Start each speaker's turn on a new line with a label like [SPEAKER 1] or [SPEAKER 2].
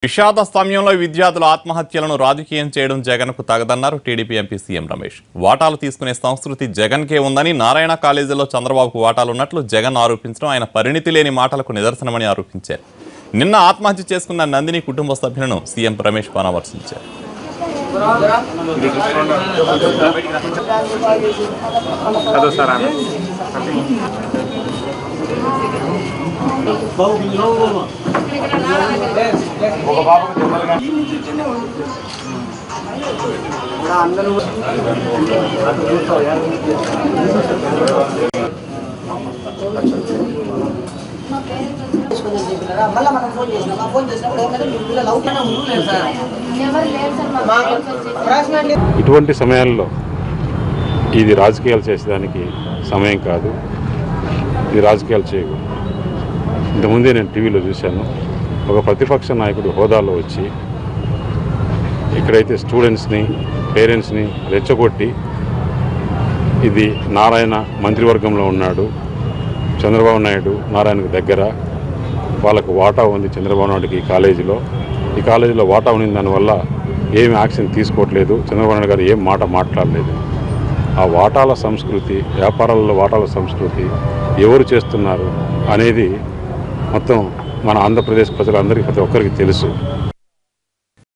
[SPEAKER 1] విషాద సమయంలో విద్యార్థుల ఆత్మహత్యలను రాజకీయం చేయడం జగన్కు తగదన్నారు టీడీపీ ఎంపీ సీఎం రమేష్. వాటాలు తీసుకునే సంస్కృతి జగన్కే ఉందని, నారాయణ కాలేజీలో చంద్రబాబుకు వాటాలున్నట్లు జగన్ ఆరోపించడం ఆయన పరిణితి లేని మాటలకు నిదర్శనమని ఆరోపించారు. నిన్న ఆత్మహత్య చేసుకున్న నందిని కుటుంబ సభ్యులను సీఎం రమేష్ పరామర్శించారు.
[SPEAKER 2] ఇటువంటి సమయాల్లో ఇది రాజకీయాలు చేసేదానికి సమయం కాదు. ఇది రాజకీయాలు చేయకూడదు. ఇంతకుముందే నేను టీవీలో చూశాను, ఒక ప్రతిపక్ష నాయకుడు హోదాలో వచ్చి ఇక్కడైతే స్టూడెంట్స్ని, పేరెంట్స్ని రెచ్చగొట్టి, ఇది నారాయణ మంత్రివర్గంలో ఉన్నాడు, చంద్రబాబు నాయుడు నారాయణకు దగ్గర, వాళ్ళకు వాటా ఉంది చంద్రబాబు నాయుడుకి ఈ కాలేజీలో వాటా ఉంది, దానివల్ల ఏమి యాక్షన్ తీసుకోవట్లేదు, చంద్రబాబు నాయుడు గారు ఏం మాట మాట్లాడలేదు. ఆ వాటాల సంస్కృతి, వ్యాపారాలలో వాటాల సంస్కృతి ఎవరు చేస్తున్నారు అనేది మొత్తం మన ఆంధ్రప్రదేశ్ ప్రజలందరికీ ప్రతి ఒక్కరికి తెలుసు.